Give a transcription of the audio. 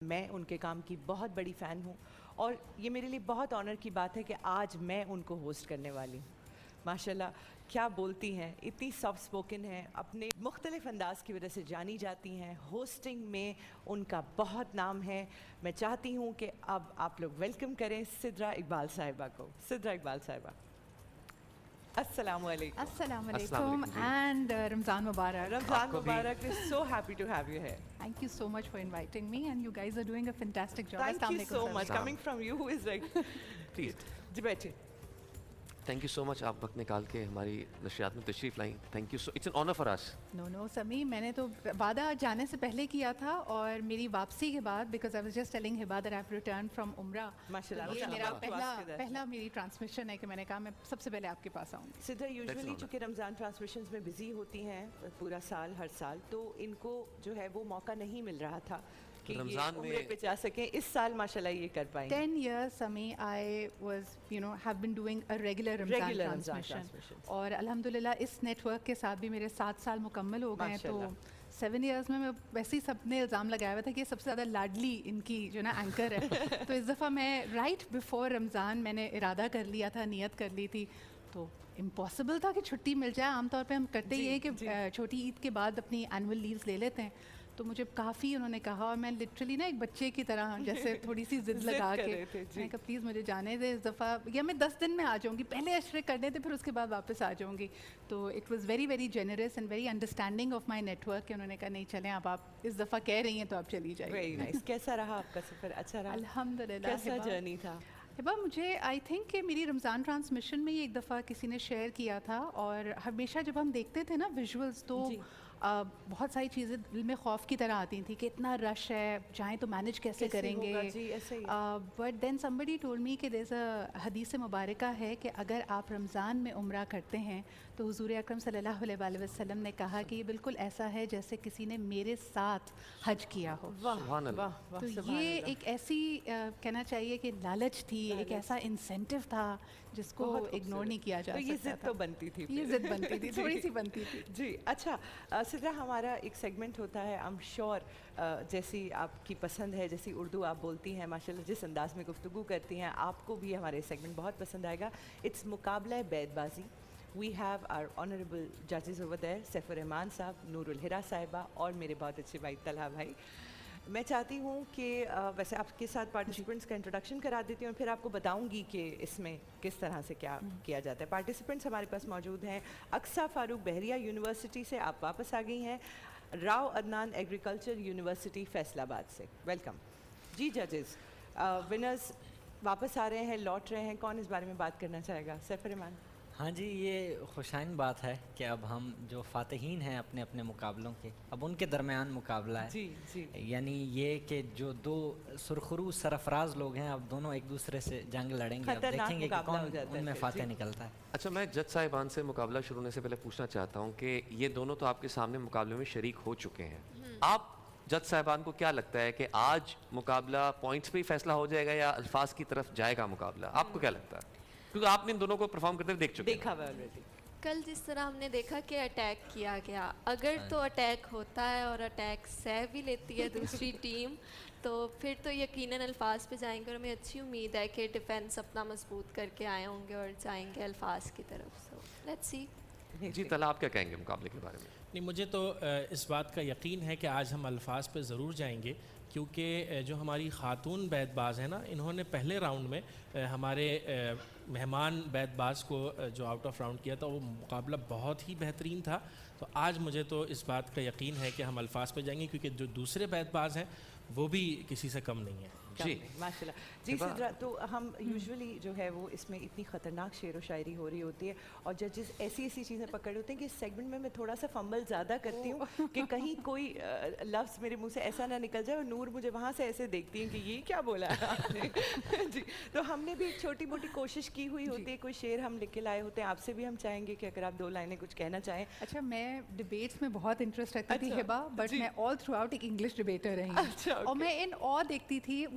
میں ان کے کام کی بہت بڑی فین ہوں اور یہ میرے لیے بہت آنر کی بات ہے کہ آج میں ان کو ہوسٹ کرنے والی ہوں. ماشاءاللہ کیا بولتی ہیں, اتنی سافٹ اسپوکن ہیں, اپنے مختلف انداز کی وجہ سے جانی جاتی ہیں. ہوسٹنگ میں ان کا بہت نام ہے. میں چاہتی ہوں کہ اب آپ لوگ ویلکم کریں سدرا اقبال صاحبہ کو. سدرا اقبال صاحبہ, السلام علیکم. السلام علیکم and Ramzan Mubarak. Ramzan Mubarak. We're so happy to have you here. Thank you so much for inviting me and you guys are doing a fantastic job. Thank you so much. Coming from you who is like Please. جی بیٹھے. Thank you سو مچ, آپ وقت نکال کے ہماری نشریات میں تشریف لائیں. Thank you so, it's an honour for us. No سمی, میں نے تو وعدہ جانے سے پہلے کیا تھا اور میری واپسی کے بعد because I was just telling Hiba that I have returned from عمرہ. ماشاءاللہ یہ میرا پہلا میری ٹرانسمیشن ہے کہ میں نے کہا میں سب سے پہلے آپ کے پاس آؤں گی. سدھا یوزولی چونکہ رمضان ٹرانسمیشنز میں بزی ہوتی ہیں پورا سال ہر سال, تو ان کو جو ہے وہ موقع نہیں مل رہا تھا کہ رمضان میں عمرے پہ جا سکیں. اس سال ماشاءاللہ یہ کر پائیں. 10 years Sumi I was have been doing a regular Ramzan transmission اور الحمدللہ اس نیٹ ورک کے ساتھ بھی میرے 7 سال مکمل ہو گئے ہیں. تو 7 ایئرس میں ویسے ہی سب نے الزام لگایا ہوا تھا کہ یہ سب سے زیادہ لاڈلی ان کی جو نا اینکر ہے. تو اس دفعہ میں رائٹ بفور رمضان میں نے ارادہ کر لیا تھا, نیت کر لی تھی, تو امپاسبل تھا کہ چھٹی مل جائے. عام طور پہ ہم کرتے یہ ہیں کہ چھوٹی عید کے بعد اپنی اینول لیوز لے لیتے ہیں. تو مجھے کافی انہوں نے کہا اور میں لٹرلی نا ایک بچے کی طرح جیسے تھوڑی سی ضد لگا کے میں نے کہا پلیز مجھے جانے دے اس دفعہ, یا میں 10 دن میں آ جاؤں گی, پہلے اشرے کرنے تھے پھر اس کے بعد واپس آ جاؤں گی. تو it was very very generous and very understanding of my network کہ انہوں نے کہا نہیں چلیں اب آپ اس دفعہ کہہ رہی ہیں تو آپ چلی جائیے. کیسا رہا آپ کا سفر؟ اچھا رہا الحمدللہ. کیسا جرنی تھا؟ ہبا مجھے آئی تھنک کہ میری رمضان ٹرانسمیشن میں یہ ایک دفعہ کسی نے شیئر کیا تھا اور ہمیشہ جب ہم دیکھتے تھے نا ویژولس تو بہت ساری چیزیں دل میں خوف کی طرح آتی تھیں کہ اتنا رش ہے, جائیں تو مینیج کیسے کریں گے. But then somebody told me کہ there's a حدیث مبارکہ ہے کہ اگر آپ رمضان میں عمرہ کرتے ہیں تو حضور اکرم صلی اللہ علیہ وسلم نے کہا کہ یہ بالکل ایسا ہے جیسے کسی نے میرے ساتھ حج کیا ہو. تو یہ ایک ایسی کہنا چاہیے کہ لالچ تھی, ایک ایسا انسینٹو تھا جس کو اگنور نہیں کیا جا سکتا. یہ ضد تو بنتی تھی, یہ ضد بنتی تھی, تھوڑی سی بنتی تھی. جی اچھا سدرا, ہمارا ایک سیگمنٹ ہوتا ہے آئی ایم شیور جیسی آپ کی پسند ہے, جیسی اردو آپ بولتی ہیں ماشاءاللہ, جس انداز میں گفتگو کرتی ہیں, آپ کو بھی ہمارے سیگمنٹ بہت پسند آئے گا. اٹس مقابلہ بیت بازی. وی ہیو آر آنریبل ججز اوور دیر, سیف الرحمان صاحب, نور الہرا صاحبہ اور میرے بہت اچھے بھائی طلحہ بھائی. میں چاہتی ہوں کہ ویسے آپ کے ساتھ پارٹیسپینٹس کا انٹروڈکشن کرا دیتی ہوں, پھر آپ کو بتاؤں گی کہ اس میں کس طرح سے کیا کیا جاتا ہے. پارٹیسپینٹس ہمارے پاس موجود ہیں. اقصیٰ فاروق بحریہ یونیورسٹی سے آپ واپس آ گئی ہیں, راؤ عدنان ایگریکلچر یونیورسٹی فیصل آباد سے. ویلکم جی. ججز ونرز واپس آ رہے ہیں, لوٹ رہے ہیں, کون اس بارے میں بات کرنا چاہے گا؟ سیف الرحمان. ہاں جی, یہ خوشائن بات ہے کہ اب ہم جو فاتحین ہیں اپنے اپنے مقابلوں کے, اب ان کے درمیان مقابلہ ہے. جی جی, یعنی یہ کہ جو دو سرخرو سرفراز لوگ ہیں اب دونوں ایک دوسرے سے جنگ لڑیں گے, اب دیکھیں گے کہ کون ان میں فاتح نکلتا ہے. اچھا, میں جج صاحبان سے مقابلہ شروع ہونے سے پہلے پوچھنا چاہتا ہوں کہ یہ دونوں تو آپ کے سامنے مقابلے میں شریک ہو چکے ہیں. آپ جج صاحبان کو کیا لگتا ہے کہ آج مقابلہ پوائنٹس پہ ہی فیصلہ ہو جائے گا یا الفاظ کی طرف جائے گا مقابلہ؟ آپ کو کیا لگتا ہے, کیونکہ آپ نے ان دونوں کو پرفارم کرتے ہوئے دیکھ چکے ہیں. دیکھا ہوا آلریڈی. کل جس طرح ہم نے دیکھا کہ اٹیک کیا گیا, اگر تو اٹیک ہوتا ہے اور اٹیک سہ بھی لیتی ہے دوسری ٹیم, تو پھر تو یقیناً الفاظ پہ جائیں گے. اور ہمیں اچھی امید ہے کہ ڈیفینس اپنا مضبوط کر کے آئے ہوں گے اور جائیں گے الفاظ کی طرف. So let's see. جی طلحہ, آپ کیا کہیں گے مقابلے کے بارے میں؟ نہیں, مجھے تو اس بات کا یقین ہے کہ آج ہم الفاظ پہ ضرور جائیں گے, کیونکہ جو ہماری خاتون بیت باز ہیں نا, انہوں نے پہلے راؤنڈ میں ہمارے مہمان بیت باز کو جو آؤٹ آف راؤنڈ کیا تھا, وہ مقابلہ بہت ہی بہترین تھا. تو آج مجھے تو اس بات کا یقین ہے کہ ہم الفاظ پہ جائیں گے, کیونکہ جو دوسرے بیت باز ہیں وہ بھی کسی سے کم نہیں ہے. جی ماشاء اللہ. جی سدرا, تو ہم یوزولی جو ہے وہ اس میں اتنی خطرناک شعر و شاعری ہو رہی ہوتی ہے اور ججز ایسی ایسی چیزیں پکڑ ہوتے ہیں کہ اس سیگمنٹ میں تھوڑا سا فمبل زیادہ کرتی ہوں کہ کہیں کوئی لفظ میرے منہ سے ایسا نہ نکل جائے, اور نور مجھے وہاں سے ایسے دیکھتی ہیں کہ یہ کیا بولا ہے آپ نے. جی, تو ہم نے بھی ایک چھوٹی موٹی کوشش کی ہوئی ہوتی ہے, کوئی شعر ہم لکھ کے لائے ہوتے ہیں. آپ سے بھی ہم چاہیں گے کہ اگر آپ 2 لائنیں کچھ کہنا چاہیں. اچھا, میں ڈبیٹس میں بہت انٹرسٹ رکھتی تھی ہبا, بٹ میں آل تھرو آؤٹ ایک انگلش ڈبیٹر رہی ہوں, اور میں ان دیکھتی تھی